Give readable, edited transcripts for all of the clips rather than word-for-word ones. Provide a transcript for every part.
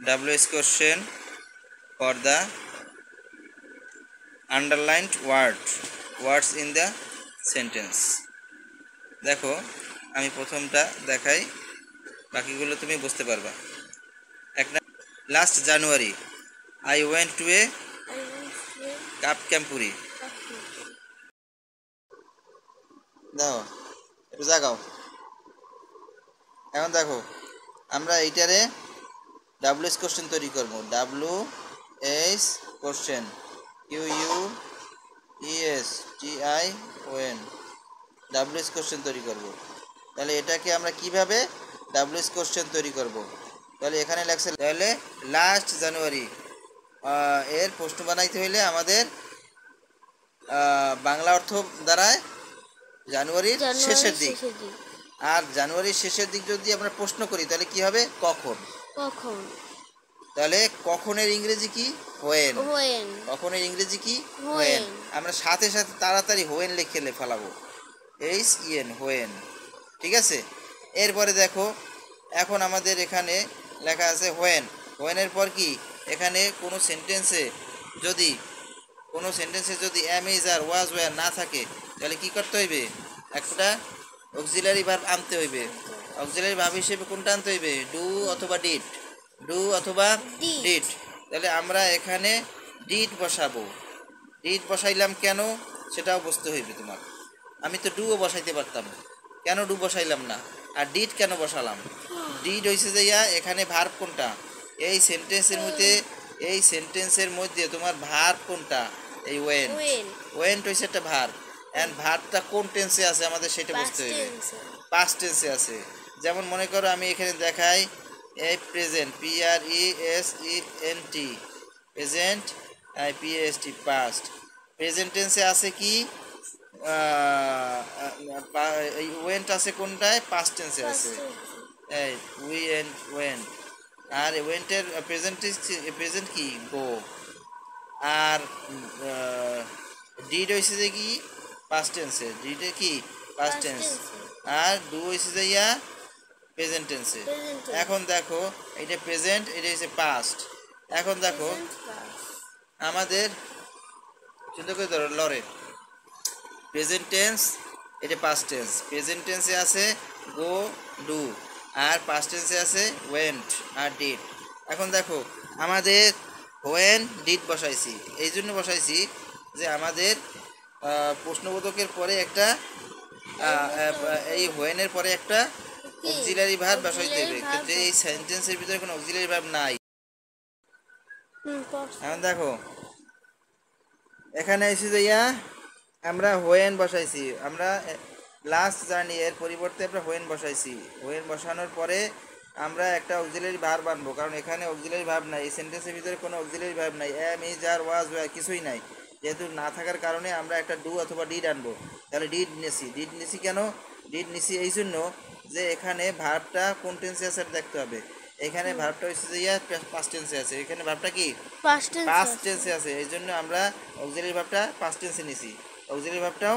WH question for the underlined words in the sentence। দেখো আমি প্রথমটা দেখাই, বাকিগুলো তুমি বুঝতে পারবা। Last January I went to a cup ক্যাম্পুরি। দেখো একটু জাগাও। এখন দেখো আমরা এইটারে WH কোশ্চেন তৈরি করবো। WH question QUESTION WH question তৈরি করব। তাহলে এটাকে আমরা কিভাবে WH কোশ্চেন তৈরি করব? তাহলে এখানে লেখছে, তাহলে লাস্ট জানুয়ারি এর প্রশ্ন বানাইতে হইলে আমাদের বাংলা অর্থ দাঁড়ায় জানুয়ারির শেষের দিক। আর জানুয়ারির শেষের দিক যদি আমরা প্রশ্ন করি তাহলে কি হবে? কখন। তাহলে কখনের ইংরেজি কি? হোয়েন। কখনের ইংরেজি কি? হোয়েন। আমরা সাথে সাথে তাড়াতাড়ি হোয়েন লিখে ফেলাবো, HEN হোয়েন। ঠিক আছে। এরপরে দেখো এখন আমাদের এখানে লেখা আছে হোয়েন। হোয়েনের পর কি? এখানে কোনো সেন্টেন্সে যদি am is R was were না থাকে তাহলে কি করতে হইবে? একটা অক্সিলারি ভার্ব আনতে হইবে। অক্সিলারি ভার্ব হিসেবে কোনটা আনতে হইবে? ডু অথবা ডিড। তাহলে আমরা এখানে ডিড বসাবো। ডিড বসাইলাম কেন সেটাও বুঝতে হইবে তোমার। আমি তো ডুও বসাইতে পারতাম, কেন ডু বসাইলাম না? আর ডিড কেন বসালাম? ডিড হইছে যে এখানে ভার্ব কোনটা? এই সেন্টেন্সের মধ্যে তোমার ভার্ব কোনটা? এই ওয়েন্ট হইছে একটা ভার্ব। এন্ড ভার্বটা কোন টেন্সে আছে আমাদের সেটা বুঝতে হইবে। পাস্ট টেন্সে আছে। যেমন মনে করো আমি এখানে দেখাই এই present PRESENT present PAST past. Present টেন্সে আছে কি? এই ওয়েন্ট আছে কোনটায়? পাস্ট টেন্সে আছে। এই ওয়েন্ট। আর ওয়েন্টের প্রেজেন্ট কি? গো। আর ডিড হইছে যে কি? পাস্ট টেন্সে। ডিডে কি? Past tense. আর ডু হইছে যে প্রেজেন্ট টেন্সে। এখন দেখো এটা প্রেজেন্ট, এটা হচ্ছে পাস্ট। এখন দেখো আমাদের চিন্তা করে ধরো লরে প্রেজেন্ট টেন্স, এটা পাস্ট টেন্স। প্রেজেন্ট টেন্সে আছে গো, ডু, আর পাস্ট টেন্সে আছে ওয়েন্ট আর ডিড। এখন দেখো আমাদের হোয়েন ডিড বসাইছি, এই জন্য বসাইছি যে আমাদের প্রশ্নবোধকের পরে একটা এই হোয়েনের পরে একটা অক্সিলারি ভার্ব বসাইতে হবে, কিন্তু এই সেন্টেন্সের ভিতরে কোনো অক্সিলারি ভার্ব নাই। এখন দেখো এখানে এসে যে আমরা হোয়েন বসাইছি, আমরা লাস্ট জার্নি এর পরিবর্তে আমরা হোয়েন বসাইছি। হোয়েন বসানোর পরে আমরা একটা অক্সিলারি ভার্ব আনবো, কারণ এখানে অক্সিলারি ভার্ব নাই। এই সেন্টেন্সের ভিতরে কোনো অক্সিলারি ভার্ব নাই, am is are was were কিছুই নাই। যেহেতু না থাকার কারণে আমরা একটা ডু অথবা ডিড আনবো। তাহলে ডিড নিছি কেন? ডিড নিছি এই জন্য যে এখানে ভার্বটা কোন টেন্সে আছে দেখতে হবে। এখানে ভার্বটা হচ্ছে যে পাস্ট টেন্সে আছে, এখানে ভার্বটা কি? পাস্ট টেন্সে আছে। এই জন্য আমরা অক্সিলারি ভার্বটা পাস্ট টেন্সে নিছি, অক্সিলারি ভার্বটাও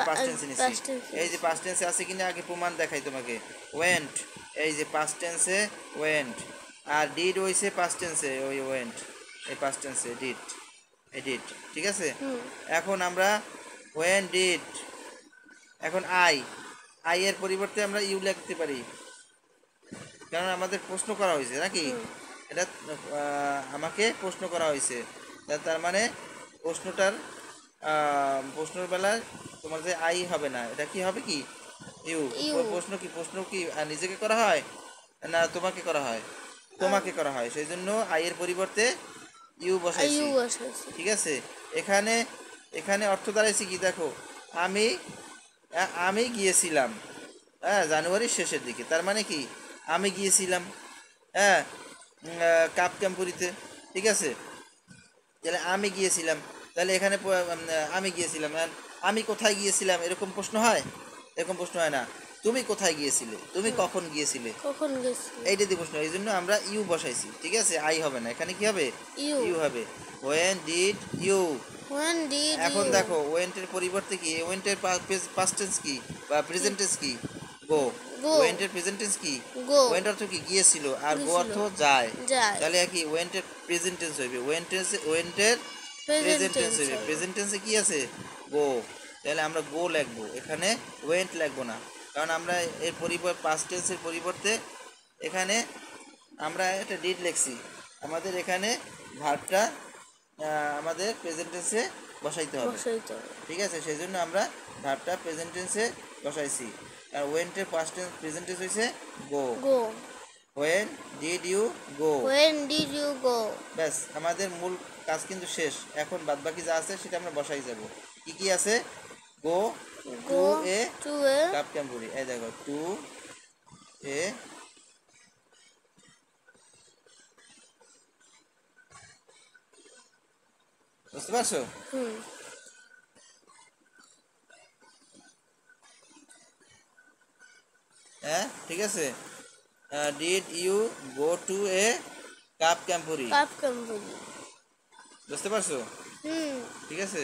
পাস্ট টেন্সে নিছি। এই যে পাস্ট টেন্সে আছে কিনা আগে প্রমাণ দেখাই তোমাকে। ওয়েন্ট, এই যে পাস্ট টেন্সে ওয়েন্ট। আর ডিড হইছে পাস্ট টেন্সে, ওই ওয়েন্ট এই পাস্ট টেন্সে ডিড, এই ডিড। ঠিক আছে। এখন আমরা ওয়েন ডিড, এখন আই এর পরিবর্তে আমরা ইউ লিখতে পারি, কারণ আমাদের প্রশ্ন করা হয়েছে নাকি? এটা আমাকে প্রশ্ন করা হয়েছে, তার মানে প্রশ্নের বেলায় তোমার যে আই হবে না, এটা কি হবে? কি ইউ। প্রশ্ন কি নিজেকে করা হয় না তোমাকে করা হয়? তোমাকে করা হয়, সেই জন্য আই এর পরিবর্তে ইউ বসাইছি। ঠিক আছে। এখানে অর্থ দাঁড়াইছে কি? দেখো আমি গিয়েছিলাম জানুয়ারির শেষের দিকে, তার মানে কি আমি গিয়েছিলাম কাপ ক্যাম্পুরিতে। ঠিক আছে। তাহলে আমি গিয়েছিলাম, তাহলে এখানে আমি গিয়েছিলাম, আমি কোথায় গিয়েছিলাম এরকম প্রশ্ন হয়? এরকম প্রশ্ন হয় না। তুমি কোথায় গিয়েছিলে, তুমি কখন গিয়েছিলে, এইটা দিয়ে প্রশ্ন। এই জন্য আমরা ইউ বসাইছি। ঠিক আছে। আই হবে না, এখানে কি হবে? ইউ হবে। When did you. এখন দেখো ওয়েন্টের পরিবর্তে কি? ওয়েন্টের পাস্ট টেন্স কি বা প্রেজেন্ট টেন্স কি? গো। Go. ওয়েন্টের প্রেজেন্ট টেন্স কি? Go. ওয়েন্ট অর্থ কি? গিয়েছিল, আর গো গিয়েছিল। অর্থ যায়। যায়। তাহলে কি ওয়েন্টের প্রেজেন্ট টেন্স হইবে, ওয়েন্টের প্রেজেন্ট টেন্স হইবে। হবে। প্রেজেন্ট টেন্সে কি আছে? গো। তাহলে আমরা গো লিখবো, এখানে ওয়েন্ট লিখবো না, কারণ আমরা এর পরিবর্তে পাস্ট টেন্সের পরিবর্তে এখানে আমরা একটা ডিড লিখছি। আমাদের এখানে ভার্বটা আমাদের প্রেজেন্ট টেন্সে বসাইতে হবে। বসাইতে হবে। ঠিক আছে, সেই জন্য আমরা ভার্বটা প্রেজেন্ট টেন্সে বসাইছি। আর ওয়েন্টের পাস্ট টেন্স প্রেজেন্ট টেন্স হইছে go. Go. When did you go. When did you go? ব্যাস, আমাদের মূল কাজ কিন্তু শেষ। এখন বাদবাকি যা আছে সেটা আমরা বসাই যাব। কি কি আছে? Go to Go A to a cup ক্যাম্পুরি। এই দেখো, টু এ বুঝতে পারছো? হুম হ্যাঁ, ঠিক আছে। Did you go to a cup ক্যাম্পুরি। Cup company। বুঝতে পারছো? হুম ঠিক আছে।